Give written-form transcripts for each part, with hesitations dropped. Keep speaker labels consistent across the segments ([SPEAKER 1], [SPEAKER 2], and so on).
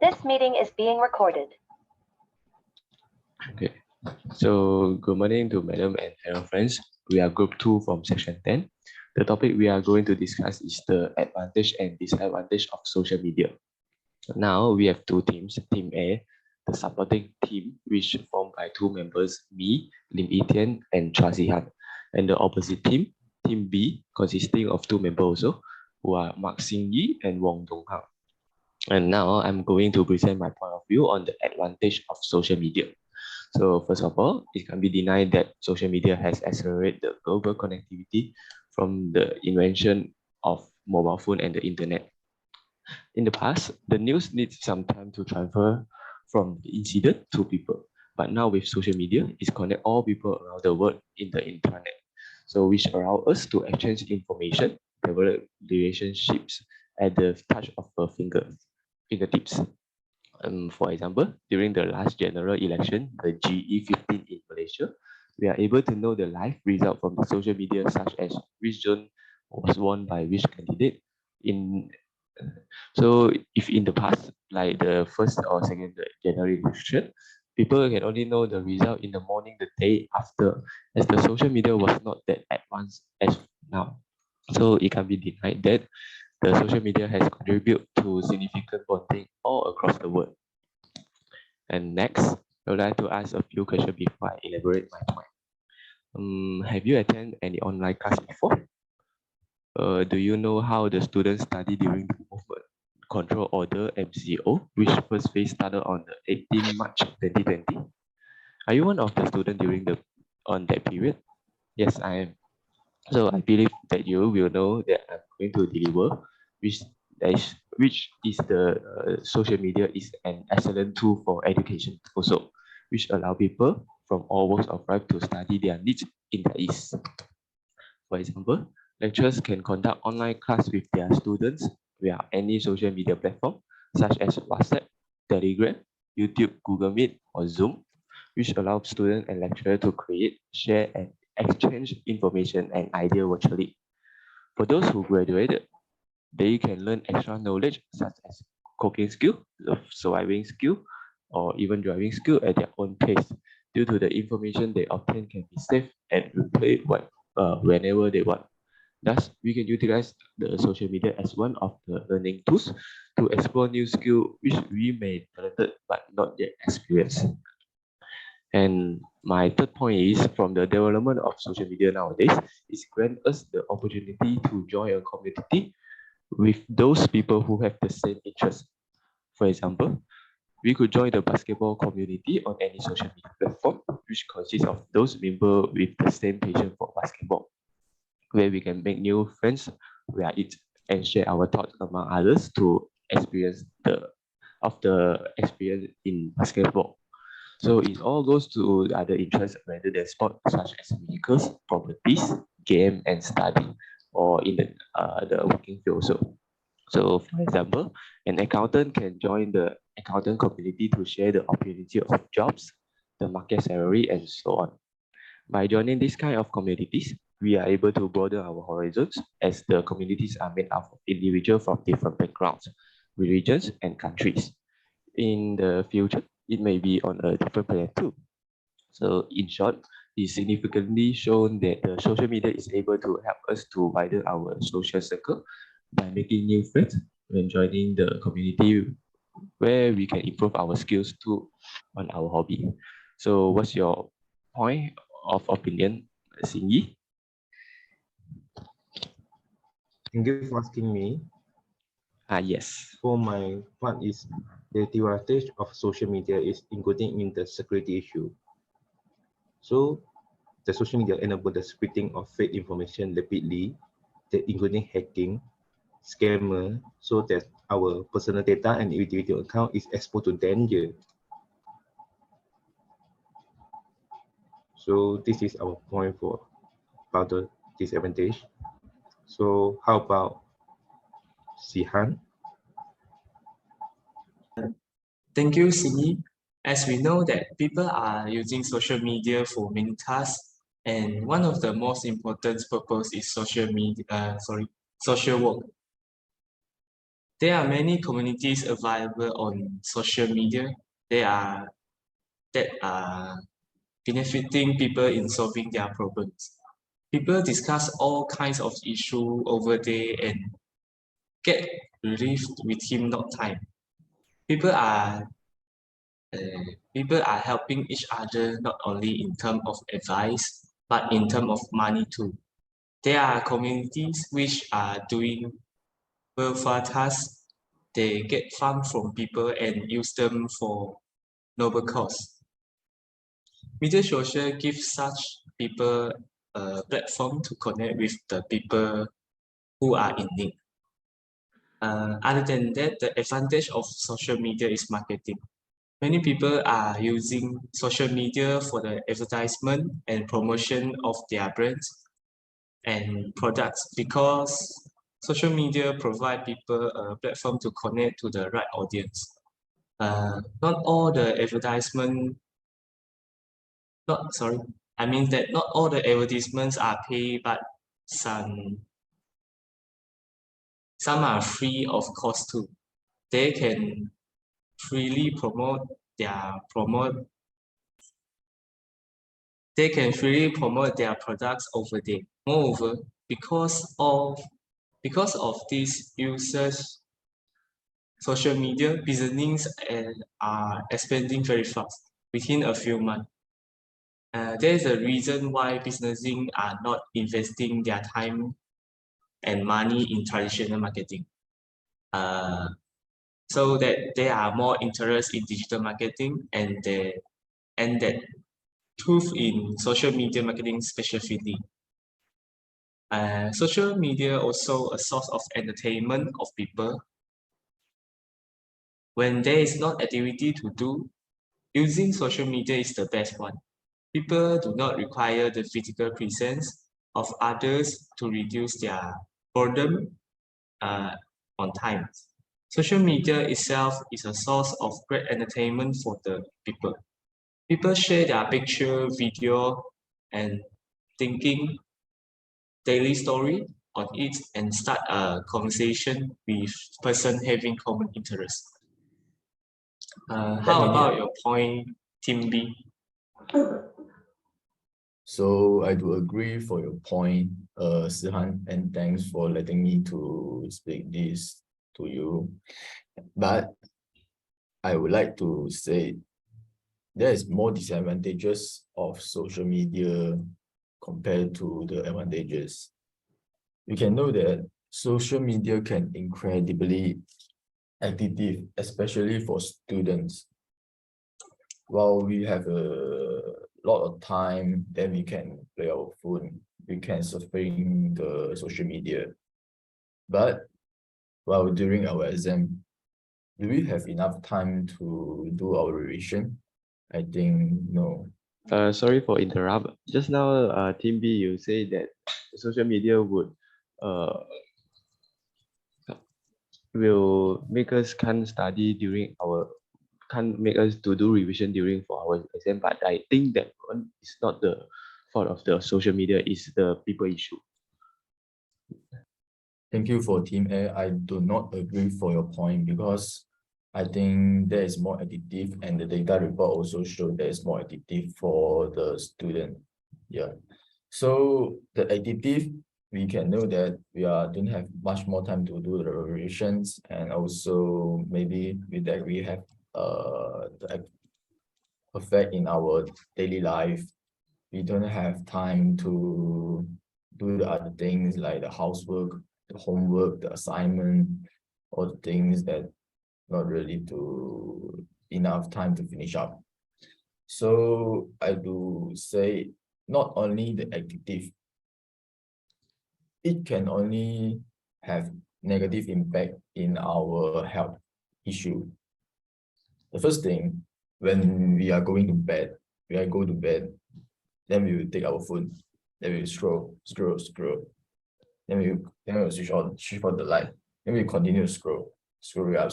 [SPEAKER 1] This meeting is being recorded.
[SPEAKER 2] Okay, so good morning to Madam and hello friends. We are Group 2 from Section 10. The topic we are going to discuss is the advantage and disadvantage of social media. Now we have two teams. Team A, the supporting team, which formed by two members, me, Lim Etian, and Chua Si-han. And the opposite team, Team B, consisting of two members also, who are Mark Sing Yi and Wong Dong Hang. And now I'm going to present my point of view on the advantage of social media. So first of all, it can be denied that social media has accelerated the global connectivity from the invention of mobile phone and the internet. In the past, the news needs some time to transfer from the incident to people. But now with social media, it connects all people around the world in the internet. So which allow us to exchange information, develop relationships at the touch of a fingertips. For example, during the last general election, the GE15 in Malaysia, we are able to know the live result from the social media, such as which zone was won by which candidate. So if in the past, like the first or second general election, people can only know the result in the morning, the day after, as the social media was not that advanced as now. So it can be denied that the social media has contributed to significant bonding all across the world. And next, I would like to ask a few questions before I elaborate my point. Have you attended any online class before? Do you know how the students study during the movement control order MCO, which first phase started on the 18 March 2020? Are you one of the students on that period? Yes, I am. So I believe that you will know that I'm going to deliver, which is the social media is an excellent tool for education also, which allow people from all walks of life to study their needs in the East. For example, lecturers can conduct online class with their students via any social media platform, such as WhatsApp, Telegram, YouTube, Google Meet, or Zoom, which allows students and lecturers to create, share, and exchange information and ideas virtually. For those who graduated, they can learn extra knowledge such as cooking skill, surviving skill, or even driving skill at their own pace. Due to the information they obtain can be saved and replayed whenever they want. Thus, we can utilize the social media as one of the learning tools to explore new skill which we may talented but not yet experienced. And my third point is from the development of social media nowadays, it grants us the opportunity to join a community with those people who have the same interest. For example, we could join the basketball community on any social media platform, which consists of those members with the same passion for basketball, where we can make new friends via it and share our thoughts among others to experience the experience in basketball. So it all goes to other interests rather than sport such as vehicles, properties, game, and study, or in the working field also. So for example, an accountant can join the accountant community to share the opportunity of jobs, the market salary, and so on. By joining this kind of communities, we are able to broaden our horizons as the communities are made up of individuals from different backgrounds, religions, and countries. In the future, it may be on a different planet too. So in short, it's significantly shown that the social media is able to help us to widen our social circle by making new friends when joining the community where we can improve our skills too on our hobby. So what's your point of opinion, Singi?
[SPEAKER 3] Thank you for asking me.
[SPEAKER 2] Yes.
[SPEAKER 3] For my part is the advantage of social media is including in the security issue. So the social media enable the spreading of fake information rapidly, including hacking, scammer, so that our personal data and individual account is exposed to danger. So this is our point for about the disadvantage. So how about Si-han?
[SPEAKER 4] Thank you, Simi. As we know that people are using social media for many tasks, and one of the most important purpose is social work. There are many communities available on social media. That are benefiting people in solving their problems. People discuss all kinds of issues over there and get relief within no time. People are helping each other not only in terms of advice but in terms of money too. There are communities which are doing welfare tasks. They get funds from people and use them for noble cause. Media social gives such people a platform to connect with the people who are in need. Other than that, the advantage of social media is marketing. Many people are using social media for the advertisement and promotion of their brands and products because social media provide people a platform to connect to the right audience. Not all the advertisement, not sorry, I mean that not all the advertisements are paid, but some are free of cost too. They can freely promote their products over there. Moreover, because of these users, social media businesses are expanding very fast within a few months. There is a reason why businesses are not investing their time and money in traditional marketing. So that they are more interested in digital marketing and that truth in social media marketing specifically. Social media also a source of entertainment of people. When there is not activity to do, using social media is the best one. People do not require the physical presence of others to reduce their boredom on time. Social media itself is a source of great entertainment for the people. People share their picture, video, and thinking daily story on it and start a conversation with person having common interest. How about your point, Team B?
[SPEAKER 5] So I do agree for your point, Sihan, and thanks for letting me to speak this to you. But I would like to say there is more disadvantages of social media compared to the advantages. You can know that social media can incredibly addictive, especially for students. While we have a lot of time, then we can play our phone, we can surfing the social media. But while during our exam, do we have enough time to do our revision? I think no.
[SPEAKER 2] Sorry for interrupt. Just now, Team B, you say that social media would will make us can't make us to do revision during for our exam. But I think that one is not the fault of the social media, it's the people issue.
[SPEAKER 5] Thank you for Team A. I do not agree for your point because I think there is more addictive and the data report also showed there is more addictive for the student. Yeah. So the addictive, we can know that we don't have much more time to do the revisions, and also maybe with that we have the effect in our daily life. We don't have time to do the other things like the housework, the homework, the assignment, all the things that not really to enough time to finish up. So I do say not only the addictive, it can only have negative impact in our health issue. The first thing, when we are going to bed, then we will take our phone, then we will scroll. Then we will switch on the light. Then we continue to scroll up,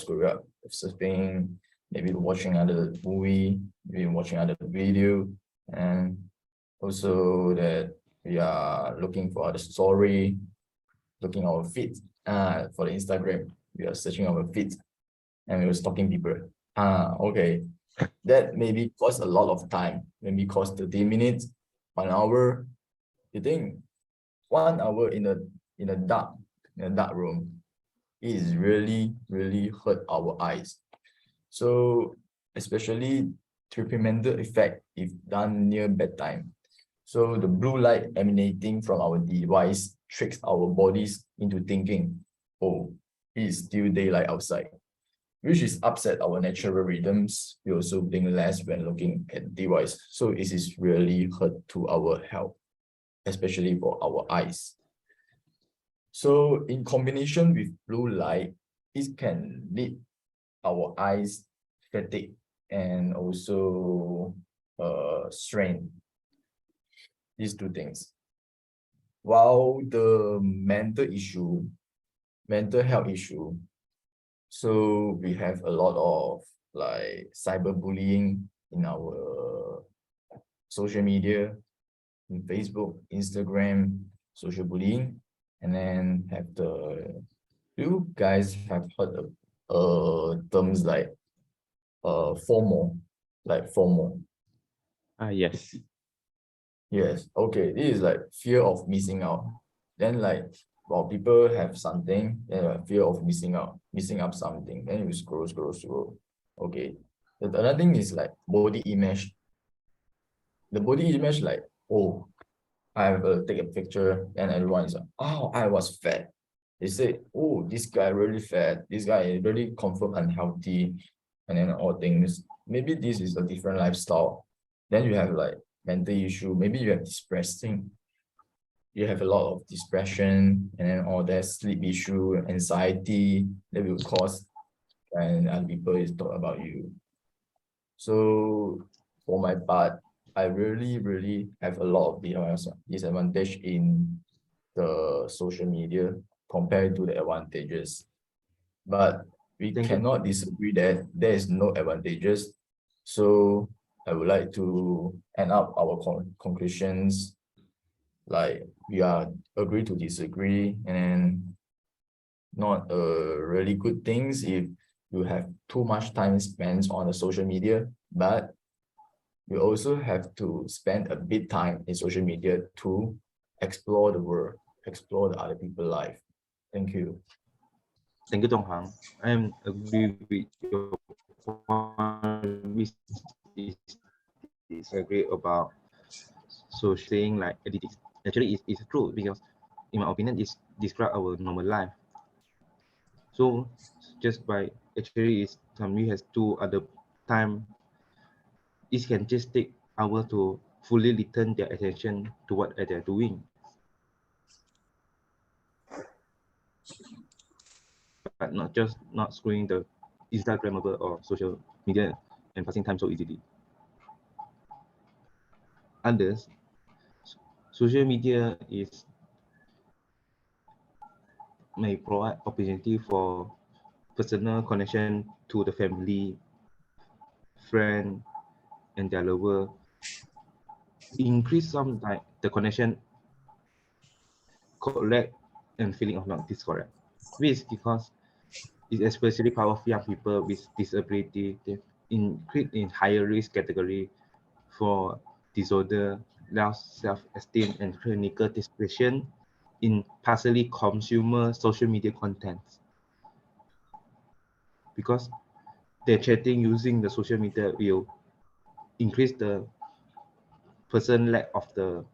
[SPEAKER 5] surfing, maybe watching other movie, maybe watching other video, and also that we are looking for other story, looking our feed for the Instagram. we are searching our feed and we were stalking people. Okay. That maybe cost a lot of time, maybe cost 30 minutes, 1 hour. You think 1 hour in a dark room is really hurt our eyes. So especially detrimental effect if done near bedtime. So the blue light emanating from our device tricks our bodies into thinking, oh, it is still daylight outside, which is upset our natural rhythms. We also blink less when looking at device. So it is really hurt to our health, especially for our eyes. So in combination with blue light, it can lead our eyes fatigue and also strain. These two things. While the mental health issue, so we have a lot of like cyberbullying in our social media, in Facebook, Instagram, social bullying, and then have you guys have heard of terms like FOMO,
[SPEAKER 2] Yes.
[SPEAKER 5] Yes, okay. This is like fear of missing out. Then like while people have something, then fear of missing out something. Then you scroll. Okay. The other thing is like body image. The body image, like, oh, I have take a picture and everyone is like, oh, I was fat. They say, oh, this guy really fat. This guy is really confirmed unhealthy. And then all things. Maybe this is a different lifestyle. Then you have like mental issue. Maybe you have depressing. You have a lot of depression and then all that sleep issue, anxiety that will cause and other people is talk about you. So for my part, I really have a lot of disadvantage in the social media compared to the advantages. But we cannot disagree that there is no advantages. So I would like to end up our conclusions. Like we are agree to disagree, and not really good things if you have too much time spent on the social media, but you also have to spend a bit time in social media to explore the world, explore the other people's life. Thank you.
[SPEAKER 3] Thank you, Dong Hang. I agree with your point, which is disagree about saying like editing. Actually, it's true because, in my opinion, it's describe our normal life. So, just by actually, somebody has two other time. It can just take hours to fully return their attention to what they're doing. But not scrolling the Instagrammable or social media and passing time so easily. Others, social media may provide opportunity for personal connection to the family, friend, and their lover. Increase some like the connection correct and feeling of not discorrect. Which is because it's especially powerful young people with disability increase in higher risk category for disorder, loss self-esteem, and clinical depression in partially consumer social media content. Because they're chatting using the social media will increase the person lack of the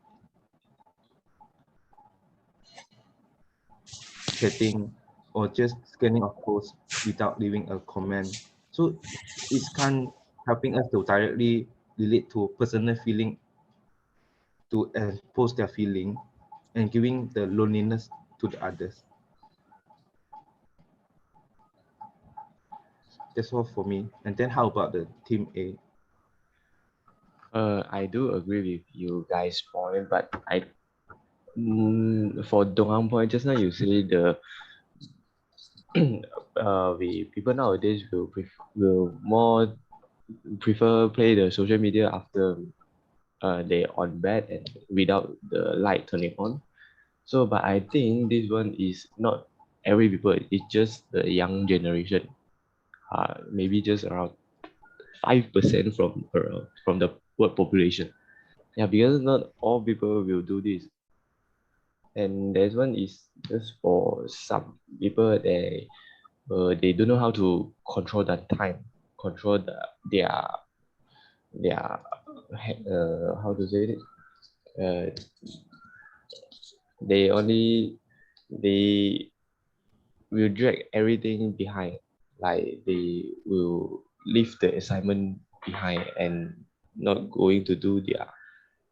[SPEAKER 3] chatting or just scanning of posts without leaving a comment. So it's kind helping us to directly relate to personal feeling, to expose their feeling and giving the loneliness to the others. That's all for me. And then how about the team A?
[SPEAKER 2] I do agree with you guys' point, but for Donghang point just now, you say the people nowadays will more prefer play the social media after they on bed and without the light turning on. So, but I think this one is not every people. It's just the young generation. Maybe just around 5% from the world population. Yeah, because not all people will do this. And there's one is just for some people they don't know how to control the time, control their how to say it. Uh, they only they will drag everything behind, like they will leave the assignment behind and not going to do their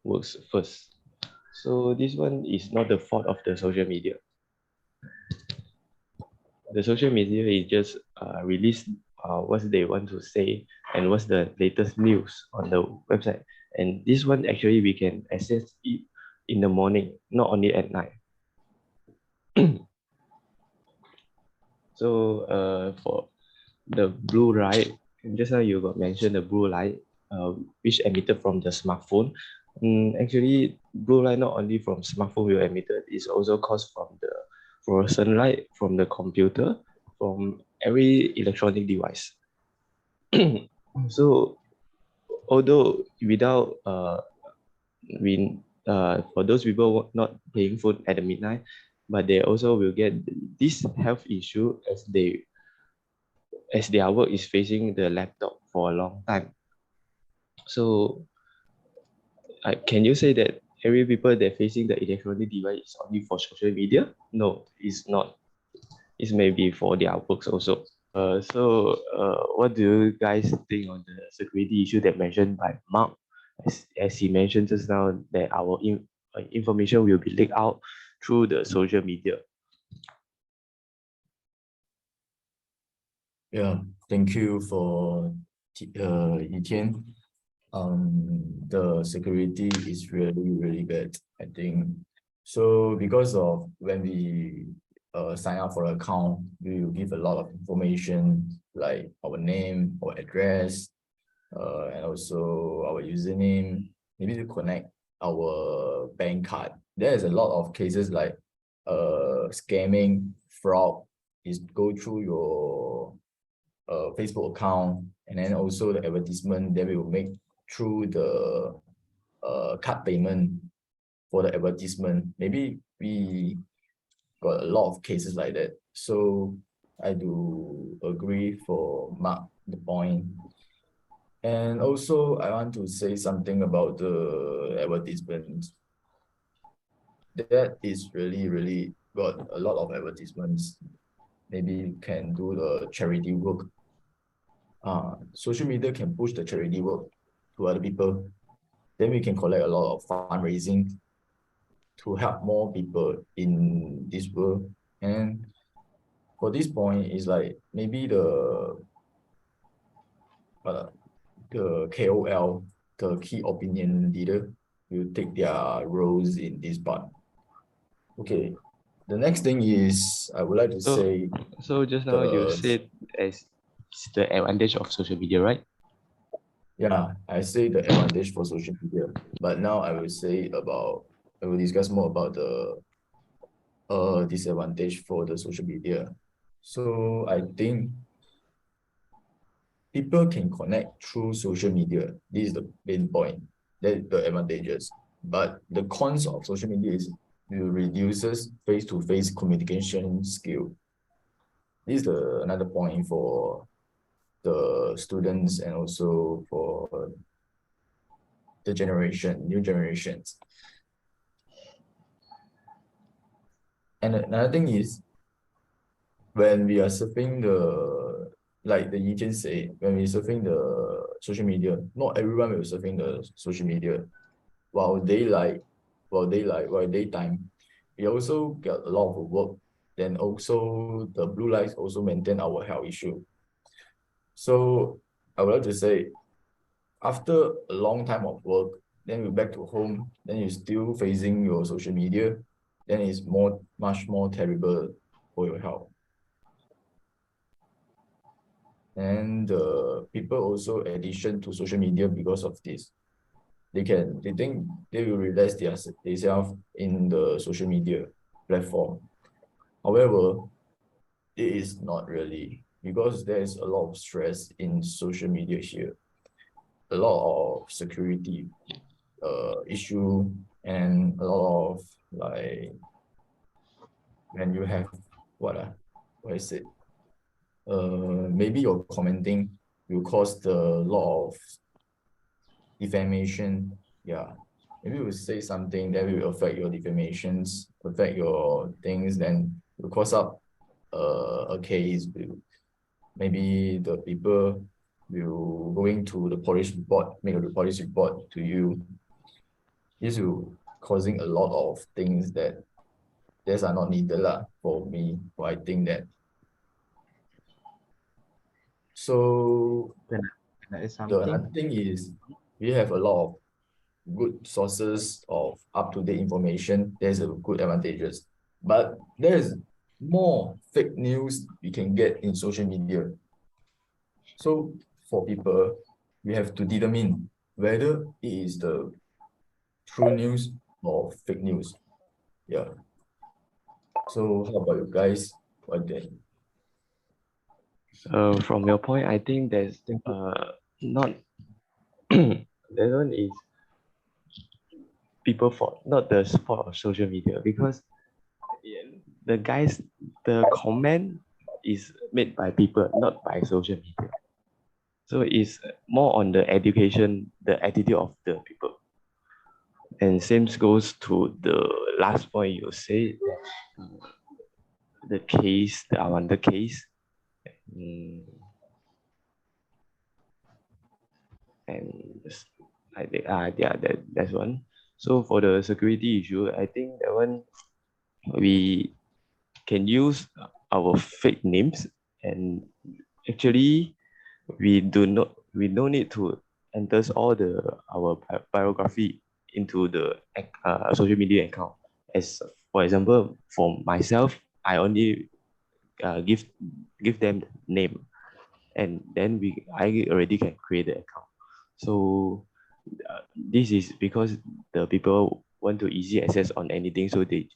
[SPEAKER 2] works first. So this one is not the fault of the social media. The social media is just release what they want to say and what's the latest news on the website. And this one actually we can access it in the morning, not only at night. So for the blue light, just now you got mentioned the blue light, which emitted from the smartphone. Actually, blue light not only from smartphone will emitted, it's also caused from the fluorescent light from the computer, from every electronic device. So although without for those people not playing phone at the midnight, but they also will get this health issue as their work is facing the laptop for a long time. So can you say that every people that facing the electronic device is only for social media? No, it's not. It's maybe for their works also. What do you guys think on the security issue that mentioned by Mark? As he mentioned just now, that our information will be leaked out through the social media.
[SPEAKER 5] Yeah, thank you for Etienne. The security is really, really bad, I think. So because of when we sign up for an account, we will give a lot of information like our name, our address, and also our username, maybe to connect our bank card. There's a lot of cases like scamming, fraud is go through your Facebook account, and then also the advertisement that we will make through the card payment for the advertisement. Maybe we got a lot of cases like that. So I do agree for Mark the point. And also I want to say something about the advertisement. That is really, really got a lot of advertisements. Maybe you can do the charity work. Social media can push the charity work to other people. Then we can collect a lot of fundraising to help more people in this world. And for this point, is like maybe the KOL, the key opinion leader, will take their roles in this part. Okay, the next thing is I would like to say.
[SPEAKER 2] So just now you said as the advantage of social media, right?
[SPEAKER 5] Yeah, I say the advantage for social media, but now I will discuss more about the disadvantage for the social media. So I think people can connect through social media. This is the main point. That the advantages. But the cons of social media is it reduces face-to-face communication skill. This is another point for the students and also for the new generations. And another thing is when we are surfing like the Yi say, when we're surfing the social media, not everyone will surfing the social media. While daytime, we also get a lot of work. Then also the blue lights also maintain our health issue. So I would like to say, after a long time of work, then you're back to home, then you're still facing your social media, then it's much more terrible for your health. And people also addition to social media because of this. They think they will realize themselves in the social media platform. However, it is not really, because there's a lot of stress in social media here, a lot of security issue, and a lot of like when you have what is it? Maybe your commenting will cause the lot of defamation. Yeah, maybe you say something that will affect your defamations, affect your things, then will cause up a case. Maybe the people will going to the police report, make a police report to you. This will causing a lot of things that are not needed lah for me. But I think that. So
[SPEAKER 3] Can I add
[SPEAKER 5] the
[SPEAKER 3] something?
[SPEAKER 5] another thing is we have a lot of good sources of up-to-date information. There's a good advantages, but there's more fake news we can get in social media. So for people, we have to determine whether it is the true news or fake news. Yeah. So how about you guys? What then?
[SPEAKER 2] From your point, I think there's not that one is people fault, not the fault of social media, because the guys, the comment is made by people, not by social media. So it's more on the education, the attitude of the people. And same goes to the last point you said, the case, the Awanda case. And I think yeah, that's one. So for the security issue, I think that one we can use our fake names, and actually we don't need to enter all our biography into the social media account. As for example, for myself, I only give them the name, and then I already can create the account. So this is because the people want to easy access on anything, so they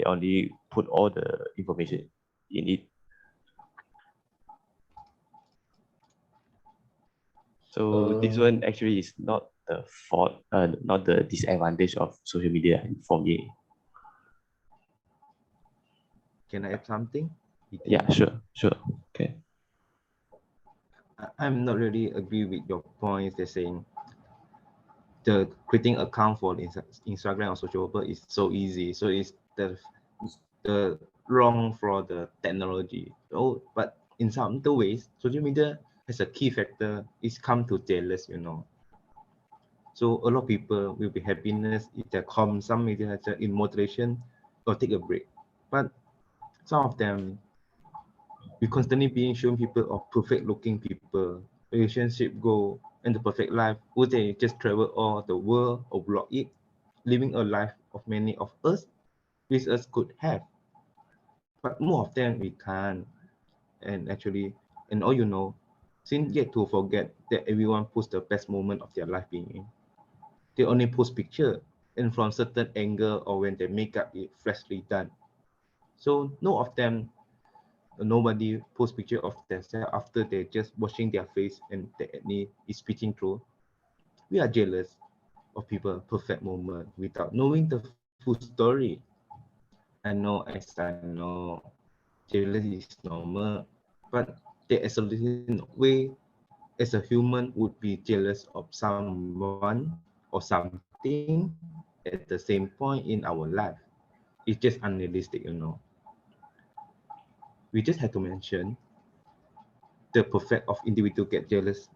[SPEAKER 2] only put all the information in it. So this one actually is not the fault, not the disadvantage of social media for me.
[SPEAKER 3] Can I add something?
[SPEAKER 2] Yeah, sure. Okay.
[SPEAKER 3] I'm not really agree with your points. They're saying the creating account for Instagram or social media is so easy. So it's the wrong for the technology. Oh, but in some other ways, social media has a key factor is come to jealous, you know. So a lot of people will be happiness if they come some media in moderation or take a break. But some of them we constantly being shown people of perfect looking people, relationship goal, and the perfect life. Would they just travel all the world or vlog it, living a life of many of us, which us could have. But more of them we can't. And actually, and all you know, seem yet to forget that everyone posts the best moment of their life being in. They only post picture and from certain angle or when their makeup is freshly done. So no of them, nobody post picture of themselves after they just washing their face and the acne is speaking through. We are jealous of people perfect moment without knowing the full story. I know, jealous is normal, but the isolation way as a human would be jealous of someone or something at the same point in our life. It's just unrealistic, you know. We just had to mention the perfect of individual get jealous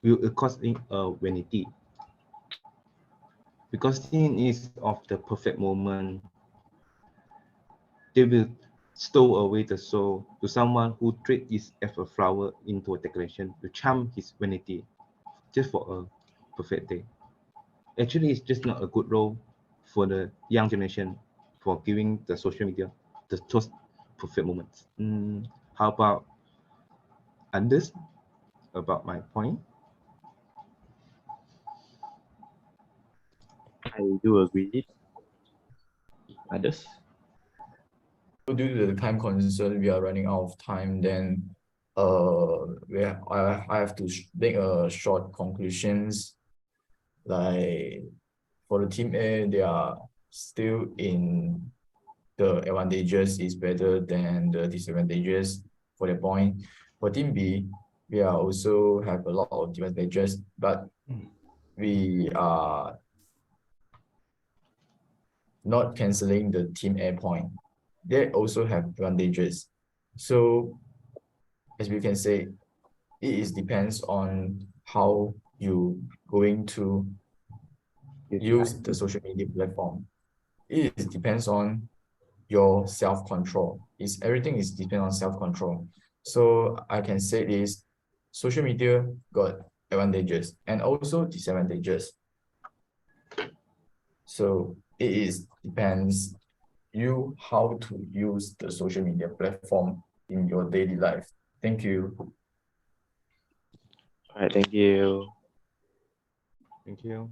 [SPEAKER 3] will cause a vanity because sin is of the perfect moment. They will stow away the soul to someone who treat it as a flower into a decoration to charm his vanity just for a perfect day. Actually, it's just not a good role for the young generation for giving the social media those perfect moments. How about others about my point?
[SPEAKER 2] I do agree with others.
[SPEAKER 5] due to the time concern, we are running out of time. Then, I have to make a short conclusions. Like for the team A, they are still in the advantages is better than the disadvantages for the point. For team B, we are also have a lot of disadvantages, but we are not canceling the team A point. They also have advantages. So as we can say, it is depends on how you going to use the social media platform. It is depends on your self-control. Everything is depend on self-control. So I can say this, social media got advantages and also disadvantages. So it is depends you how to use the social media platform in your daily life. Thank you.
[SPEAKER 2] All right, thank you.
[SPEAKER 3] Thank you.